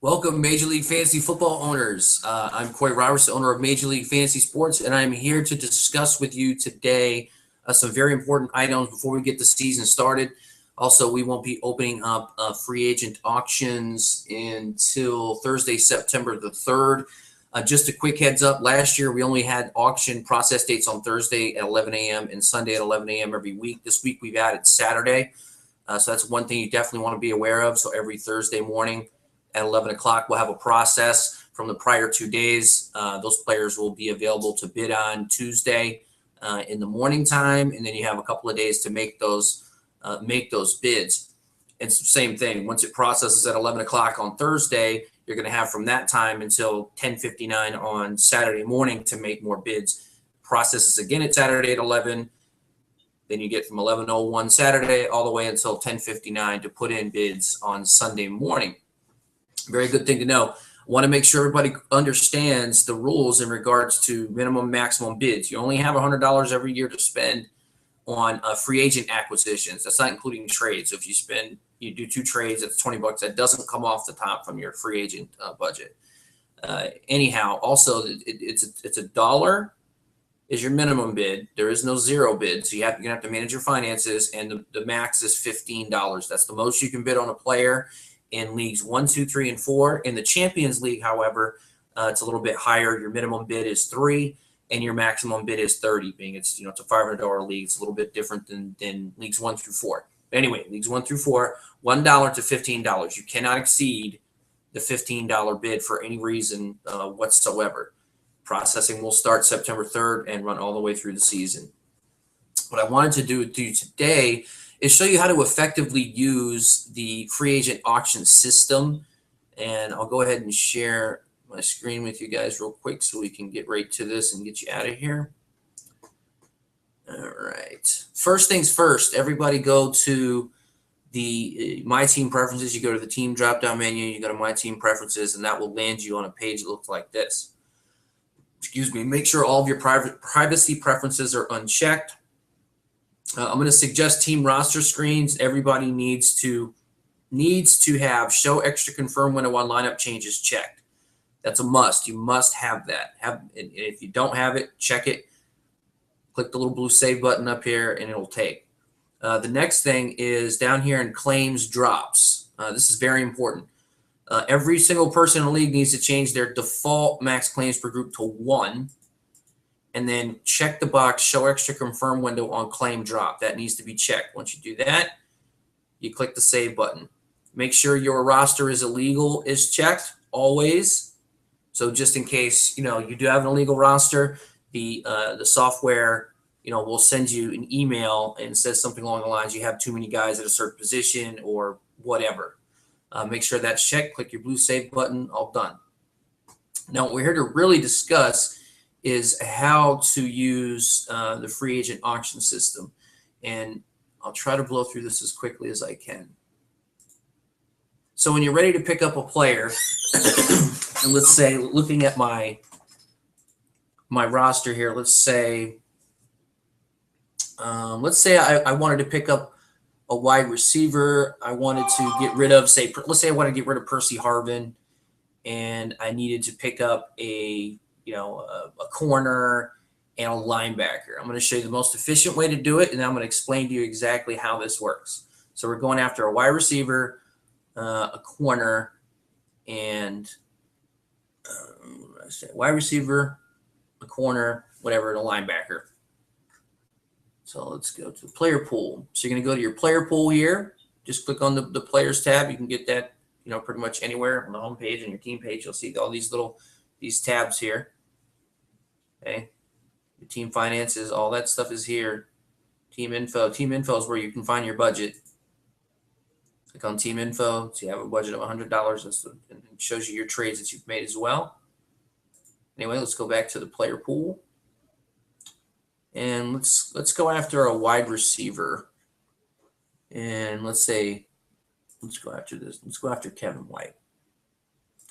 Welcome, Major League Fantasy Football owners. I'm Corey Roberts, the owner of Major League Fantasy Sports, and I'm here to discuss with you today some very important items before we get the season started. Also, we won't be opening up free agent auctions until Thursday, September the 3rd. Just a quick heads up, last year we only had auction process dates on Thursday at 11 a.m. and Sunday at 11 a.m. every week. This week we've added Saturday. So that's one thing you definitely want to be aware of. So every Thursday morning at 11 o'clock, we'll have a process from the prior 2 days. Those players will be available to bid on Tuesday in the morning time, and then you have a couple of days to make those bids. It's the same thing. Once it processes at 11 o'clock on Thursday, you're going to have from that time until 10:59 on Saturday morning to make more bids. Processes again at Saturday at 11. Then you get from 11:01 Saturday all the way until 10:59 to put in bids on Sunday morning. Very good thing to know. I want to make sure everybody understands the rules in regards to minimum, maximum bids. You only have $100 every year to spend on free agent acquisitions. That's not including trades. So if you do 2 trades, that's $20. That doesn't come off the top from your free agent budget. Anyhow, also it's a dollar is your minimum bid. There is no zero bid, so you're gonna have to manage your finances, and the max is $15. That's the most you can bid on a player in leagues 1, 2, 3, and 4. In the Champions League, however, it's a little bit higher. Your minimum bid is $3, and your maximum bid is $30. Being it's a $500 league, it's a little bit different than leagues 1 through 4. Anyway, leagues 1 through 4, $1 to $15. You cannot exceed the $15 bid for any reason whatsoever. Processing will start September 3rd and run all the way through the season. What I wanted to do with you today is show you how to effectively use the free agent auction system. And I'll go ahead and share my screen with you guys real quick so we can get right to this and get you out of here. All right. First things first, everybody go to the My Team Preferences. You go to the Team drop-down menu, you go to My Team Preferences, and that will land you on a page that looks like this. Excuse me. Make sure all of your privacy preferences are unchecked. I'm going to suggest team roster screens. Everybody needs to have show extra confirm window on lineup changes checked. That's a must. You must have that. If you don't have it, check it. Click the little blue save button up here, and it'll take. The next thing is down here in claims drops. This is very important. Every single person in the league needs to change their default max claims per group to 1. And then check the box, show extra confirm window on claim drop. That needs to be checked. Once you do that, you click the save button. Make sure your roster is illegal is checked always. So just in case, you do have an illegal roster, the software, will send you an email and says something along the lines, you have too many guys at a certain position or whatever. Make sure that's checked. Click your blue save button. All done. Now, what we're here to really discuss is how to use the free agent auction system. And I'll try to blow through this as quickly as I can. So when you're ready to pick up a player, and let's say, looking at my roster here, let's say I wanted to pick up a wide receiver. I wanted to get rid of, let's say I want to get rid of Percy Harvin, and I needed to pick up a corner and a linebacker. I'm going to show you the most efficient way to do it, and then I'm going to explain to you exactly how this works. So we're going after a wide receiver, a corner, and wide receiver, a corner, whatever, and a linebacker. So let's go to player pool. So you're going to go to your player pool here. Just click on the players tab. You can get that, pretty much anywhere on the home page and your team page. You'll see all these tabs here. Okay. Your team finances, all that stuff is here. Team info. Team info is where you can find your budget. Click on team info. So you have a budget of $100. And it shows you your trades that you've made as well. Anyway, let's go back to the player pool. And let's go after a wide receiver. And let's go after this. Let's go after Kevin White.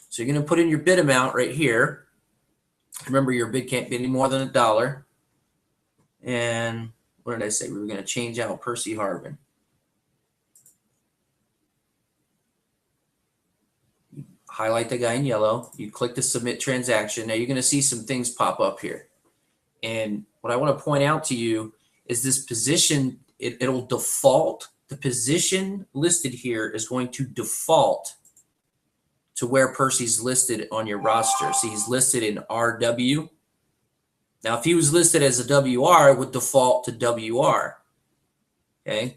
So you're going to put in your bid amount right here. Remember, your bid can't be any more than $1. And what did I say? We were going to change out Percy Harvin. highlight the guy in yellow. You click the submit transaction. Now you're going to see some things pop up here. And what I want to point out to you is this position, it'll default. The position listed here is going to default to where Percy's listed on your roster. So he's listed in RW. Now, if he was listed as a WR, it would default to WR. Okay.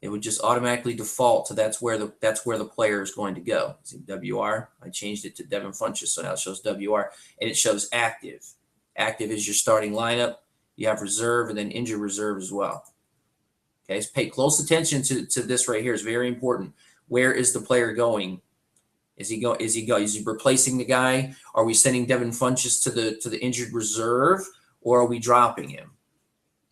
It would just automatically default to that's where the player is going to go. See, WR, I changed it to Devin Funchess, so now it shows WR, and it shows active. Active is your starting lineup. You have reserve and then injured reserve as well. Okay, so pay close attention to this right here. It's very important. Where is the player going? Is he replacing the guy? Are we sending Devin Funchess to the injured reserve, or are we dropping him?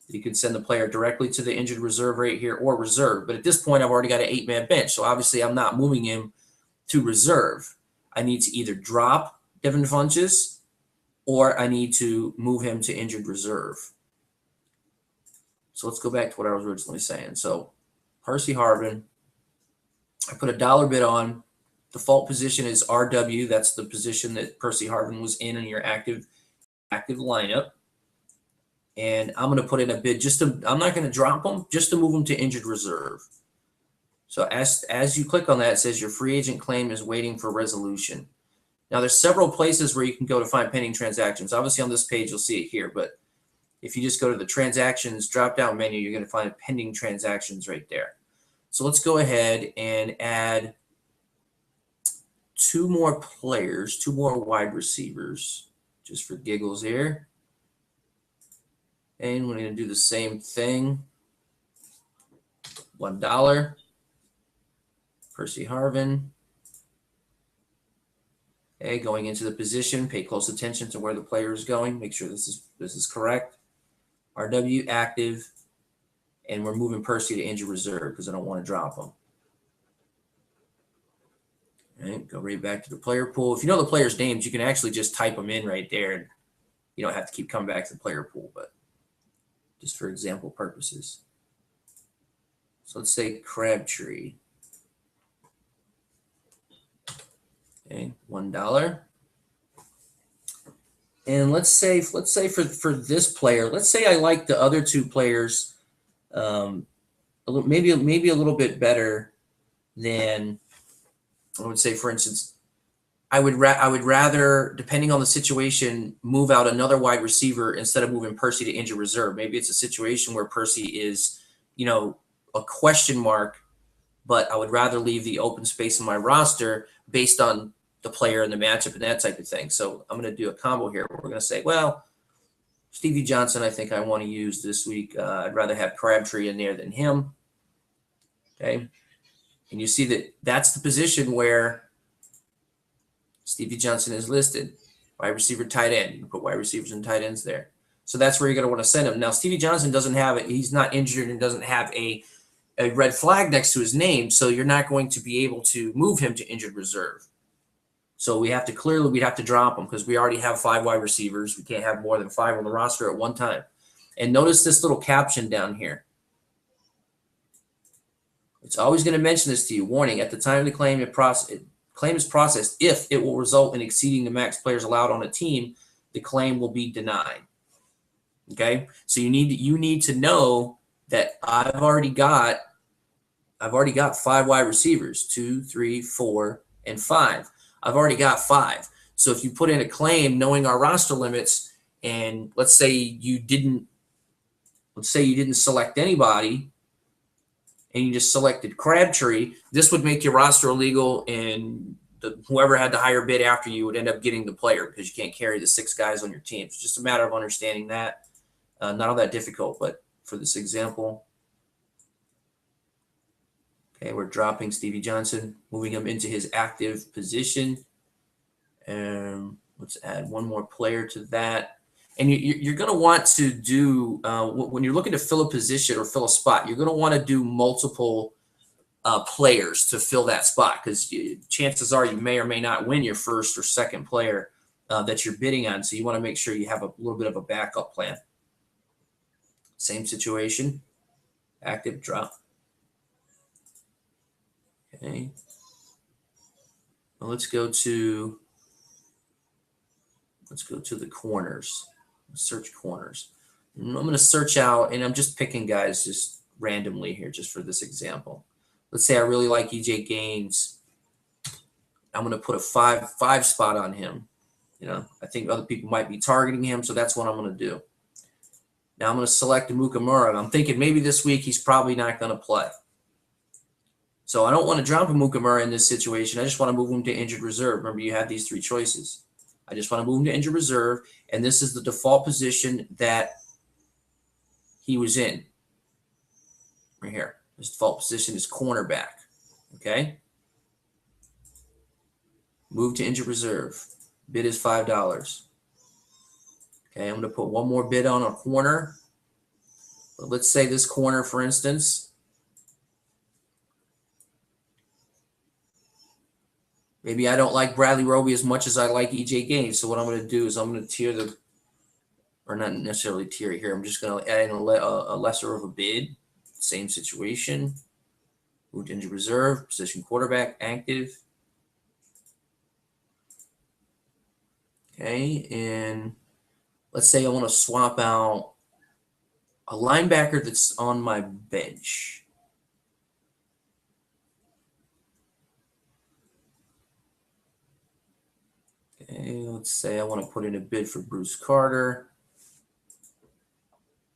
You can send the player directly to the injured reserve right here or reserve. But at this point, I've already got an 8-man bench. So obviously, I'm not moving him to reserve. I need to either drop Devin Funchess or I need to move him to injured reserve. So let's go back to what I was originally saying. So Percy Harvin, I put a dollar bid on. Default position is RW. That's the position that Percy Harvin was in your active lineup. And I'm going to put in a bid I'm not going to drop them, just to move them to injured reserve. So as you click on that, it says your free agent claim is waiting for resolution. Now, there's several places where you can go to find pending transactions. Obviously, on this page, you'll see it here. But if you just go to the transactions drop-down menu, you're going to find pending transactions right there. So let's go ahead and add 2 more players, 2 more wide receivers, just for giggles here. And we're going to do the same thing. $1. Percy Harvin. Okay, going into the position, pay close attention to where the player is going. Make sure this is correct. RW active. And we're moving Percy to injured reserve because I don't want to drop him. All right, go right back to the player pool. If you know the player's names, you can actually just type them in right there. And you don't have to keep coming back to the player pool, but just for example purposes. So let's say Crabtree. Okay, $1. And let's say for this player, let's say I like the other 2 players maybe a little bit better than, I would say, for instance, I would rather, depending on the situation, move out another wide receiver instead of moving Percy to injured reserve. Maybe it's a situation where Percy is, a question mark, but I would rather leave the open space in my roster based on the player and the matchup and that type of thing. So I'm going to do a combo here. We're going to say, well, Stevie Johnson, I think I want to use this week. I'd rather have Crabtree in there than him. Okay. And you see that that's the position where Stevie Johnson is listed. Wide receiver, tight end. You can put wide receivers and tight ends there. So that's where you're going to want to send him. Now, Stevie Johnson doesn't have it. He's not injured and doesn't have a red flag next to his name. So you're not going to be able to move him to injured reserve. So we'd have to drop him because we already have 5 wide receivers. We can't have more than 5 on the roster at one time. And notice this little caption down here. It's always going to mention this to you. Warning, at the time of the claim is processed, if it will result in exceeding the max players allowed on a team, the claim will be denied. Okay? So you need to know that I've already got 5 wide receivers, 2, 3, 4, and 5. I've already got 5. So if you put in a claim knowing our roster limits, and let's say you didn't select anybody, and you just selected Crabtree, this would make your roster illegal, and whoever had the higher bid after you would end up getting the player because you can't carry the 6 guys on your team. It's just a matter of understanding that. Not all that difficult, but for this example, okay, we're dropping Stevie Johnson, moving him into his active position. Let's add 1 more player to that. And you're going to want to do, when you're looking to fill a position or fill a spot, you're going to want to do multiple players to fill that spot because chances are you may or may not win your first or second player that you're bidding on. So you want to make sure you have a little bit of a backup plan. Same situation, active, drop. Okay. Well, let's go to the corners. Search corners. And I'm going to search out, and I'm just picking guys just randomly here, just for this example. Let's say I really like EJ Gaines. I'm going to put a five spot on him. You know, I think other people might be targeting him, so that's what I'm going to do. Now I'm going to select Amukamura, and I'm thinking maybe this week he's probably not going to play. So I don't want to drop Amukamura in this situation. I just want to move him to injured reserve. Remember, you have these 3 choices. I just want to move him to injured reserve, and this is the default position that he was in. Right here. His default position is cornerback. Okay? Move to injured reserve. Bid is $5. Okay, I'm going to put one more bid on a corner. But let's say this corner, for instance. Maybe I don't like Bradley Roby as much as I like EJ Gaines. So what I'm going to do is I'm going to tier the, or not necessarily tier it here. I'm just going to add in a lesser of a bid. Same situation. Move to injured reserve. Position quarterback active. Okay, and let's say I want to swap out a linebacker that's on my bench. Okay, let's say I want to put in a bid for Bruce Carter.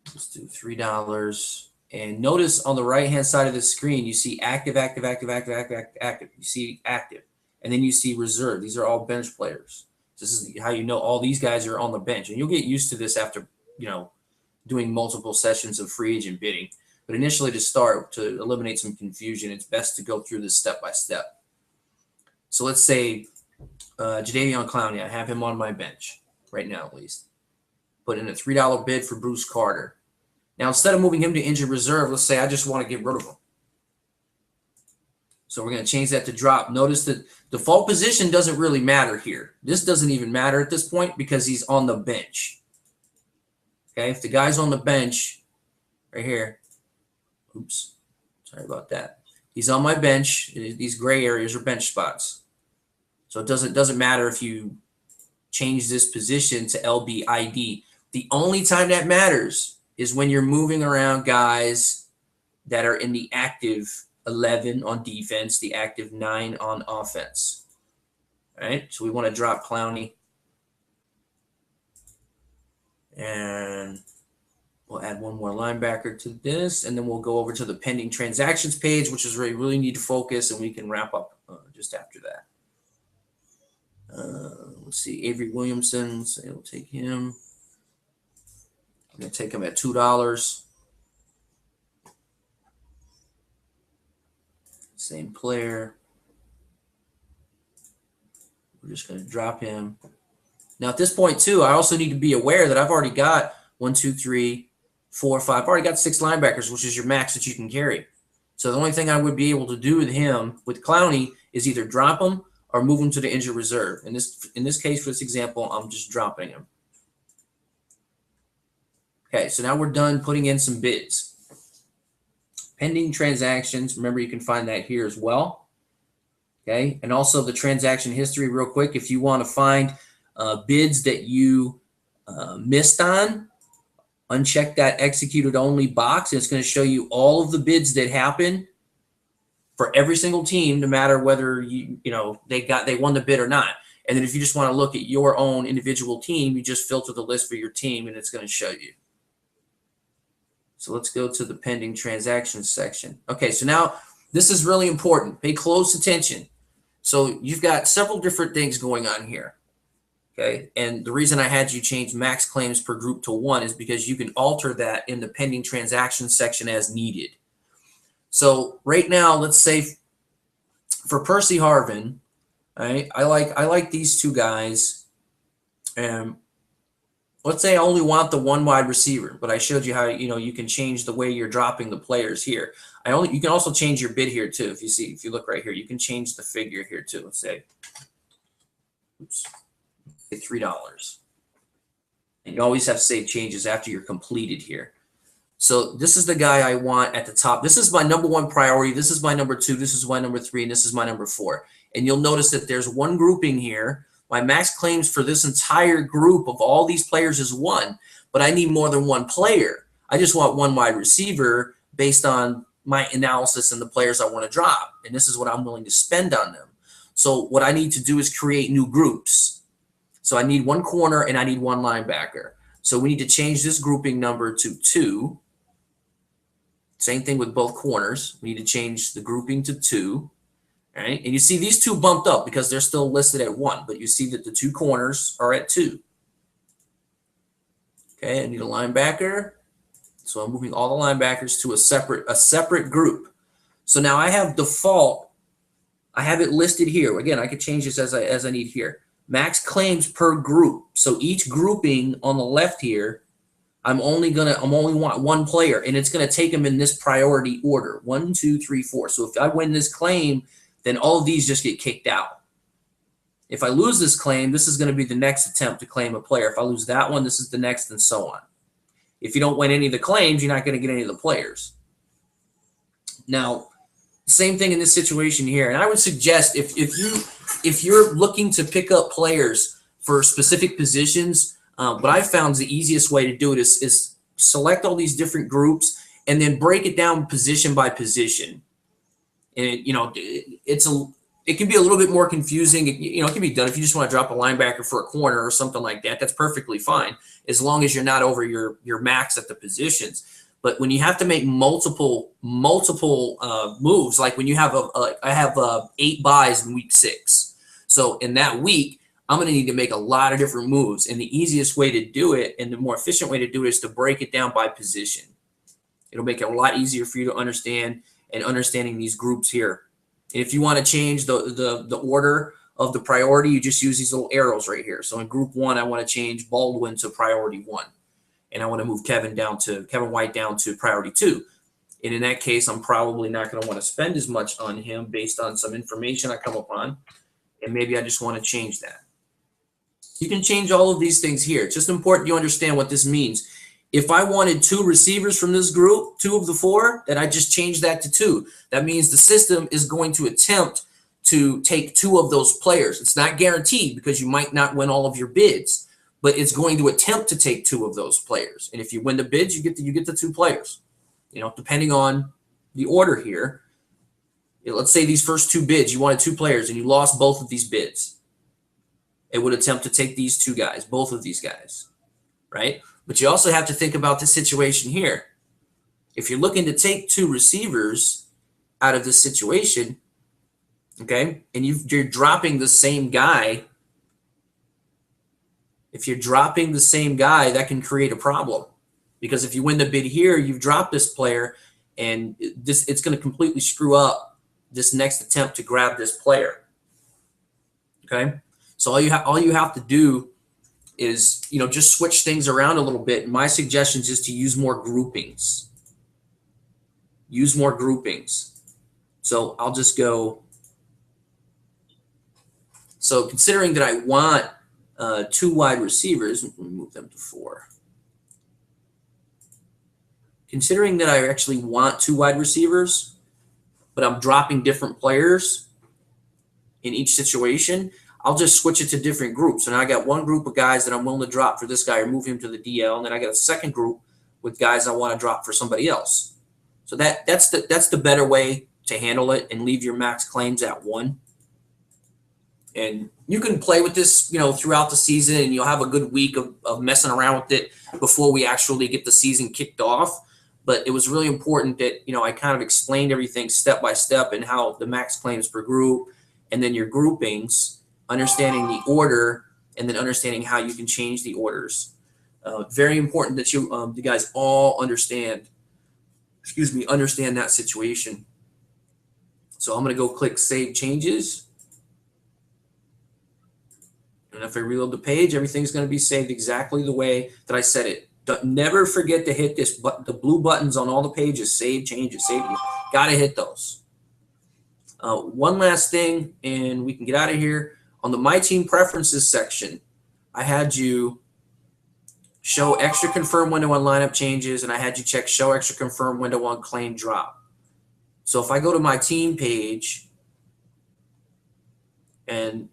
Let's do $3. And notice on the right-hand side of the screen, you see active, active, active, active, active, active. You see active. And then you see reserve. These are all bench players. This is how you know all these guys are on the bench. And you'll get used to this after, you know, doing multiple sessions of free agent bidding. But initially, to start, to eliminate some confusion, it's best to go through this step by step. So let's say Jadeveon Clowney, I have him on my bench right now, at least. Put in a $3 bid for Bruce Carter. Now, instead of moving him to injured reserve, let's say I just want to get rid of him. So we're going to change that to drop. Notice that default position doesn't really matter here. This doesn't even matter at this point because he's on the bench. Okay, if the guy's on the bench right here, oops, sorry about that. He's on my bench. These gray areas are bench spots. So it doesn't matter if you change this position to LBID. The only time that matters is when you're moving around guys that are in the active 11 on defense, the active 9 on offense. All right, so we want to drop Clowney. And we'll add one more linebacker to this, and then we'll go over to the pending transactions page, which is where you really need to focus, and we can wrap up just after that. Let's see, Avery Williamson, so we'll take him. I'm going to take him at $2. Same player. We're just going to drop him. Now, at this point, too, I also need to be aware that I've already got 1, 2, 3, 4, 5. I've already got 6 linebackers, which is your max that you can carry. So the only thing I would be able to do with him, with Clowney, is either drop him or move him to the injured reserve. In this case, for this example, I'm just dropping him. Okay, so now we're done putting in some bids. Pending transactions, remember you can find that here as well. Okay, and also the transaction history real quick. If you want to find bids that you missed on, uncheck that executed only box, and it's going to show you all of the bids that happen for every single team, no matter whether they won the bid or not. And then if you just want to look at your own individual team, you just filter the list for your team, and it's going to show you. So let's go to the pending transactions section. Okay, so now this is really important. Pay close attention. So you've got several different things going on here. Okay, and the reason I had you change max claims per group to 1 is because you can alter that in the pending transactions section as needed. So right now, let's say for Percy Harvin, right, I like these 2 guys, and let's say I only want the 1 wide receiver, but I showed you how you can change the way you're dropping the players here. You can also change your bid here too. If you look right here, you can change the figure here too. Let's say, oops, $3. And you always have to save changes after you're completed here. So this is the guy I want at the top. This is my number one priority. This is my number two. This is my number three. And this is my number four. And you'll notice that there's one grouping here. My max claims for this entire group of all these players is one, but I need more than one player. I just want one wide receiver based on my analysis and the players I want to drop. And this is what I'm willing to spend on them. So what I need to do is create new groups. So I need one corner and I need one linebacker. So we need to change this grouping number to 2. Same thing with both corners. We need to change the grouping to 2. All right. And you see these two bumped up because they're still listed at 1, but you see that the 2 corners are at 2. Okay. I need a linebacker. So I'm moving all the linebackers to a separate group. So now I have default. I have it listed here. Again, I could change this as I need here. Max claims per group. So each grouping on the left here, I'm only want one player, and it's gonna take them in this priority order. 1, 2, 3, 4. So if I win this claim, then all of these just get kicked out. If I lose this claim, this is gonna be the next attempt to claim a player. If I lose that one, this is the next, and so on. If you don't win any of the claims, you're not gonna get any of the players. Now, same thing in this situation here. And I would suggest if you're looking to pick up players for specific positions, what I found is the easiest way to do it is select all these different groups and then break it down position by position. And it can be a little bit more confusing. It can be done if you just want to drop a linebacker for a corner or something like that. That's perfectly fine as long as you're not over your max at the positions. But when you have to make multiple moves, like when you have I have 8 buys in week 6. So in that week, I'm going to need to make a lot of different moves. And the easiest way to do it and the more efficient way to do it is to break it down by position. It'll make it a lot easier for you to understand and understanding these groups here. And if you want to change the order of the priority, you just use these little arrows right here. So in group 1, I want to change Baldwin to priority 1. And I want to move Kevin White down to priority 2. And in that case, I'm probably not going to want to spend as much on him based on some information I come upon. And maybe I just want to change that. You can change all of these things here. It's just important you understand what this means. If I wanted 2 receivers from this group, 2 of the 4, then I just change that to 2. That means the system is going to attempt to take 2 of those players. It's not guaranteed because you might not win all of your bids, but it's going to attempt to take 2 of those players. And if you win the bids, you get the 2 players. Depending on the order here. Let's say these first 2 bids, you wanted 2 players and you lost both of these bids. It would attempt to take these 2 guys, both of these guys, right? But you also have to think about the situation here. If you're looking to take 2 receivers out of this situation, okay, and you're dropping the same guy, if you're dropping the same guy, that can create a problem. Because if you win the bid here, you've dropped this player, and it's going to completely screw up this next attempt to grab this player. Okay, so all you have to do is just switch things around a little bit. And my suggestion is to use more groupings. Use more groupings. So I'll just go. So considering that I want 2 wide receivers, let me move them to 4. Considering that I actually want 2 wide receivers, but I'm dropping different players in each situation, I'll just switch it to different groups. So now I got one group of guys that I'm willing to drop for this guy or move him to the DL, and then I got a second group with guys I want to drop for somebody else. So that's the better way to handle it and leave your max claims at 1. And you can play with this, throughout the season, and you'll have a good week of messing around with it before we actually get the season kicked off. But it was really important that, I kind of explained everything step by step and how the max claims per group and then your groupings, understanding the order, and then understanding how you can change the orders. Very important that you guys all understand that situation. So I'm going to go click Save Changes. And if I reload the page, everything's going to be saved exactly the way that I said it. Never forget to hit the blue buttons on all the pages. Save changes. Got to hit those. One last thing, and we can get out of here. On the My Team Preferences section, I had you show extra confirm window on lineup changes, and I had you check show extra confirm window on claim drop. So if I go to my team page, and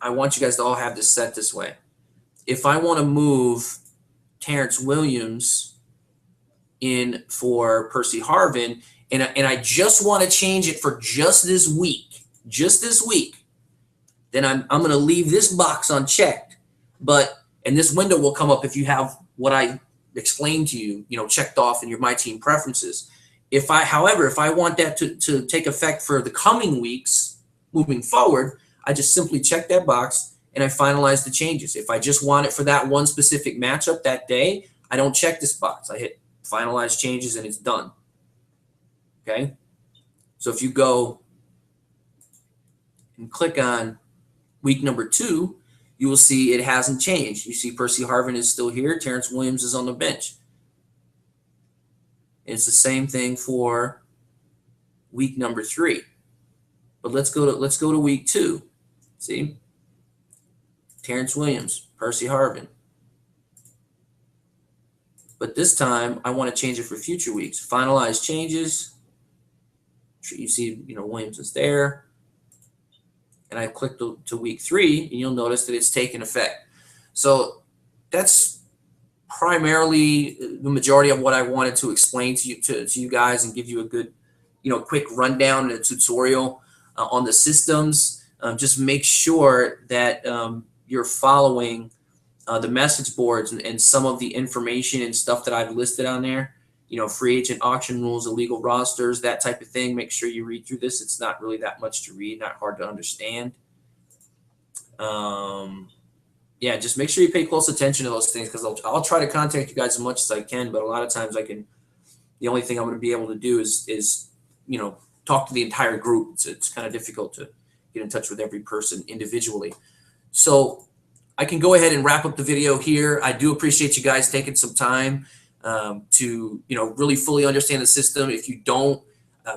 I want you guys to all have this set this way. If I want to move Terrence Williams in for Percy Harvin, and I just want to change it for just this week, then I'm going to leave this box unchecked. And this window will come up if you have what I explained to you, checked off in your My Team preferences. However, if I want that to take effect for the coming weeks moving forward, I just simply check that box and I finalize the changes. If I just want it for that one specific matchup that day, I don't check this box. I hit finalize changes and it's done. Okay. So if you go and click on week number 2, you will see it hasn't changed. You see Percy Harvin is still here. Terrence Williams is on the bench. It's the same thing for week number 3. But let's go to week 2. See? Terrence Williams, Percy Harvin. But this time I want to change it for future weeks. Finalize changes. You see, Williams is there. And I click to week 3, and you'll notice that it's taken effect. So that's primarily the majority of what I wanted to explain to you guys and give you a good, quick rundown and a tutorial on the systems. Just make sure that you're following the message boards and some of the information and stuff that I've listed on there. Free agent auction rules, illegal rosters, that type of thing. Make sure you read through this. It's not really that much to read, not hard to understand. Yeah, just make sure you pay close attention to those things, because I'll try to contact you guys as much as I can, but a lot of times the only thing I'm going to be able to do is talk to the entire group. It's kind of difficult to get in touch with every person individually. So I can go ahead and wrap up the video here. I do appreciate you guys taking some time to really fully understand the system. If you don't,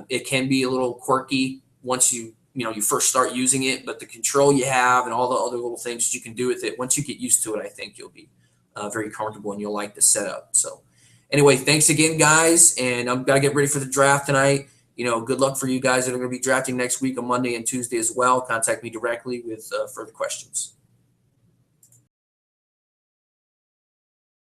it can be a little quirky once you first start using it, but the control you have and all the other little things you can do with it, once you get used to it, I think you'll be very comfortable and you'll like the setup. So anyway, thanks again, guys, and I'm gonna get ready for the draft tonight. Good luck for you guys that are going to be drafting next week on Monday and Tuesday as well. Contact me directly with further questions.